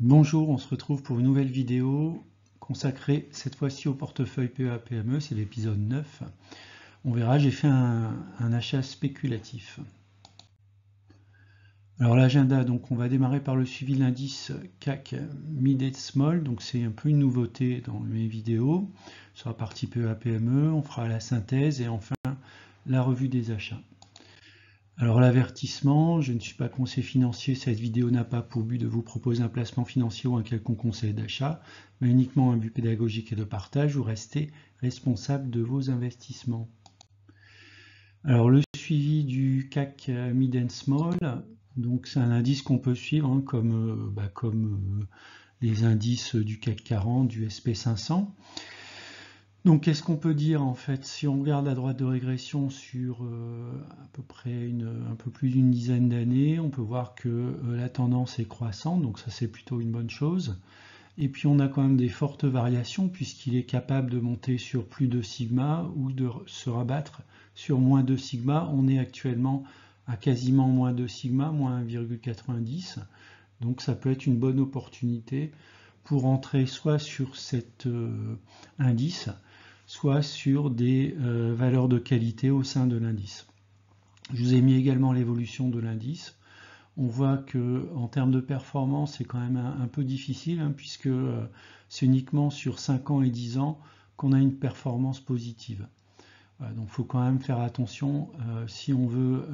Bonjour, on se retrouve pour une nouvelle vidéo consacrée cette fois-ci au portefeuille PEA-PME, c'est l'épisode 9. On verra, j'ai fait un achat spéculatif. Alors l'agenda, donc on va démarrer par le suivi de l'indice CAC Mid and Small, donc c'est un peu une nouveauté dans mes vidéos. Sur la partie PEA-PME, on fera la synthèse et enfin la revue des achats. Alors l'avertissement, je ne suis pas conseiller financier, cette vidéo n'a pas pour but de vous proposer un placement financier ou un quelconque conseil d'achat, mais uniquement un but pédagogique et de partage, vous restez responsable de vos investissements. Alors le suivi du CAC Mid and Small, donc c'est un indice qu'on peut suivre hein, comme les indices du CAC 40, du SP500. Donc qu'est-ce qu'on peut dire en fait? Si on regarde la droite de régression sur à peu près un peu plus d'une dizaine d'années, on peut voir que la tendance est croissante, donc ça c'est plutôt une bonne chose. Et puis on a quand même des fortes variations puisqu'il est capable de monter sur plus de sigma ou de se rabattre sur moins 2 sigma. On est actuellement à quasiment moins 2 sigma, moins 1,90. Donc ça peut être une bonne opportunité pour entrer soit sur cet indice, soit sur des valeurs de qualité au sein de l'indice. Je vous ai mis également l'évolution de l'indice. On voit que en termes de performance, c'est quand même un peu difficile, hein, puisque c'est uniquement sur 5 ans et 10 ans qu'on a une performance positive. Voilà, donc il faut quand même faire attention si on veut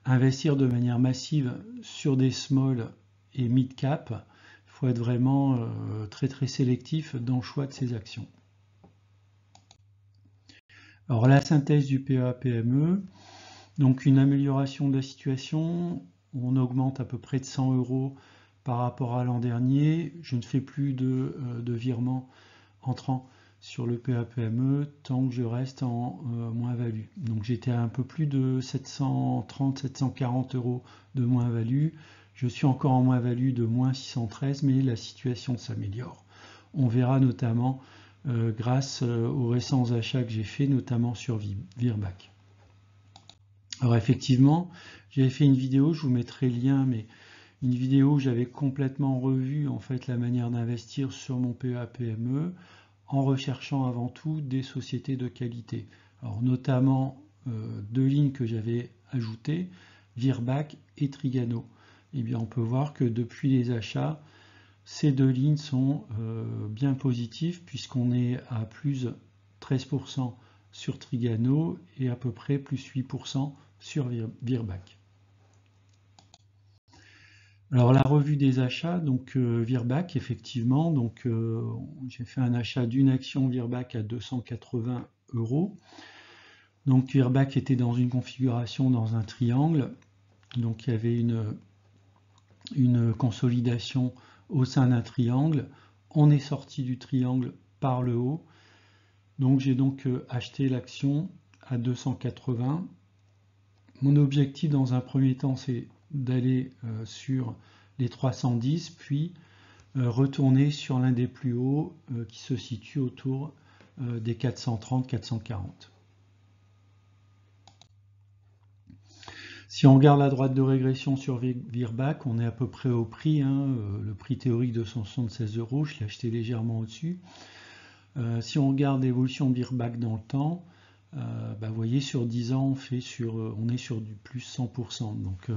investir de manière massive sur des small et mid cap. Il faut être vraiment très sélectif dans le choix de ses actions. Alors la synthèse du PEA-PME, donc une amélioration de la situation, on augmente à peu près de 100 € par rapport à l'an dernier. Je ne fais plus de virements entrant sur le PEA-PME tant que je reste en moins-value. Donc j'étais à un peu plus de 730-740 € de moins-value. Je suis encore en moins-value de moins 613, mais la situation s'améliore. On verra notamment grâce aux récents achats que j'ai faits, notamment sur Virbac. Alors effectivement, j'avais fait une vidéo, je vous mettrai le lien, mais une vidéo où j'avais complètement revu en fait la manière d'investir sur mon PEA-PME en recherchant avant tout des sociétés de qualité. Alors notamment deux lignes que j'avais ajoutées, Virbac et Trigano. Et bien on peut voir que depuis les achats, ces deux lignes sont bien positives puisqu'on est à plus 13% sur Trigano et à peu près plus 8% sur Virbac. Alors la revue des achats, donc Virbac effectivement, donc j'ai fait un achat d'une action Virbac à 280 €. Donc Virbac était dans une configuration dans un triangle, donc il y avait une consolidation au sein d'un triangle. On est sorti du triangle par le haut, donc j'ai donc acheté l'action à 280. Mon objectif dans un premier temps c'est d'aller sur les 310 puis retourner sur l'un des plus hauts qui se situe autour des 430-440. Si on regarde la droite de régression sur Virbac, on est à peu près au prix, hein, le prix théorique de 176 €, je l'ai acheté légèrement au-dessus. Si on regarde l'évolution de Virbac dans le temps, vous voyez sur 10 ans on est sur du plus 100%. Donc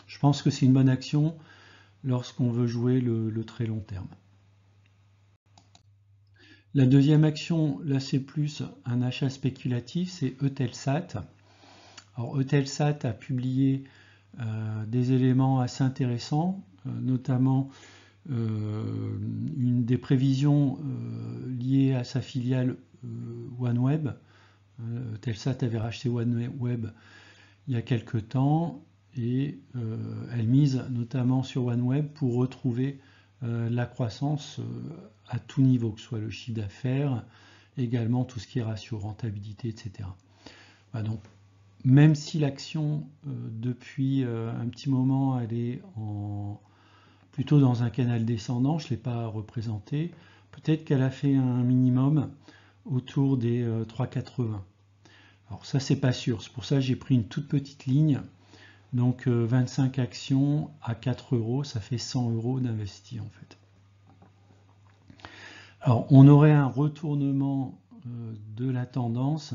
je pense que c'est une bonne action lorsqu'on veut jouer le très long terme. La deuxième action, là c'est plus un achat spéculatif, c'est Eutelsat. Alors Eutelsat a publié des éléments assez intéressants, notamment une des prévisions liées à sa filiale OneWeb. Eutelsat avait racheté OneWeb il y a quelque temps et elle mise notamment sur OneWeb pour retrouver la croissance à tout niveau, que ce soit le chiffre d'affaires, également tout ce qui est ratio, rentabilité, etc. Voilà, donc, même si l'action depuis un petit moment elle est plutôt dans un canal descendant, je ne l'ai pas représenté, peut-être qu'elle a fait un minimum autour des 3,80. Alors ça c'est pas sûr, c'est pour ça que j'ai pris une toute petite ligne Donc 25 actions à 4 euros, ça fait 100 euros d'investi en fait. Alors on aurait un retournement de la tendance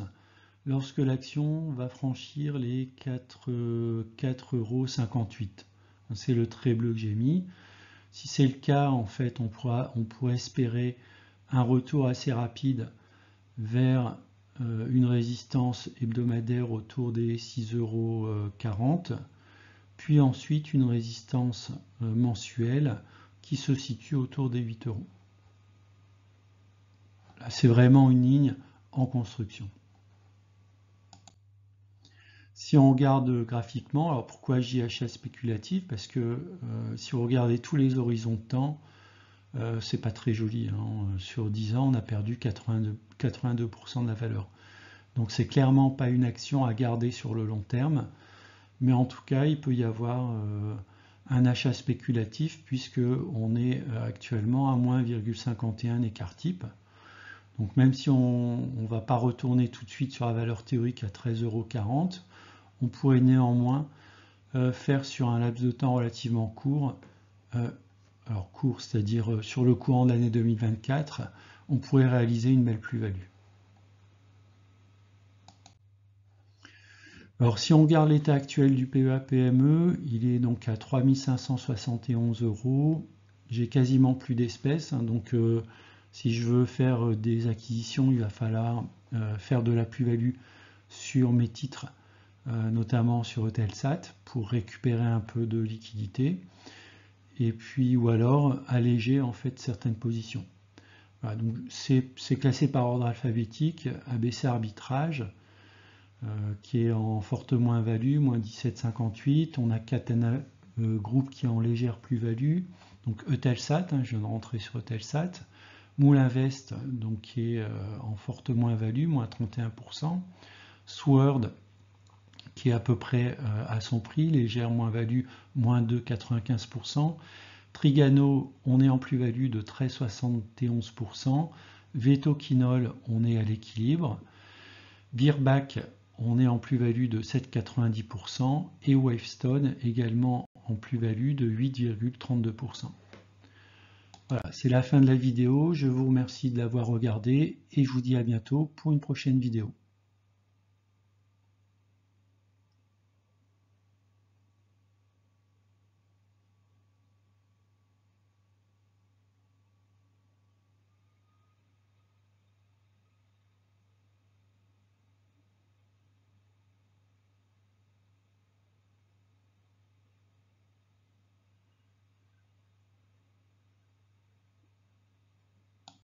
lorsque l'action va franchir les 4,58 euros. C'est le trait bleu que j'ai mis. Si c'est le cas, en fait, on pourrait espérer un retour assez rapide vers une résistance hebdomadaire autour des 6,40 euros, puis ensuite une résistance mensuelle qui se situe autour des 8 euros. Là, c'est vraiment une ligne en construction. Si on regarde graphiquement, alors pourquoi JHL spéculatif? Parce que si vous regardez tous les horizons de temps, c'est pas très joli, hein. Sur 10 ans, on a perdu 82% de la valeur. Donc c'est clairement pas une action à garder sur le long terme, mais en tout cas, il peut y avoir un achat spéculatif puisque on est actuellement à moins 0,51 écart type. Donc même si on ne va pas retourner tout de suite sur la valeur théorique à 13,40 euros, on pourrait néanmoins faire sur un laps de temps relativement court, alors court, c'est-à-dire sur le courant de l'année 2024, on pourrait réaliser une belle plus-value. Alors si on regarde l'état actuel du PEA-PME, il est donc à 3571 euros. J'ai quasiment plus d'espèces, hein, donc si je veux faire des acquisitions, il va falloir faire de la plus-value sur mes titres, notamment sur Eutelsat, pour récupérer un peu de liquidité, et puis ou alors alléger en fait certaines positions. Voilà, donc c'est classé par ordre alphabétique, ABC arbitrage, qui est en forte moins-value, moins 17,58. On a Catena Group qui est en légère plus-value, donc Eutelsat, hein, je viens de rentrer sur Eutelsat. Moulinvest, donc qui est en forte moins-value, moins 31%. Sword, qui est à peu près à son prix, légère moins-value, moins 2,95%. Trigano, on est en plus-value de 13,71%. Vetoquinol, on est à l'équilibre. Virbac, on est en plus-value de 7,90%. Et Wavestone, également en plus-value de 8,32%. Voilà, c'est la fin de la vidéo. Je vous remercie de l'avoir regardée et je vous dis à bientôt pour une prochaine vidéo.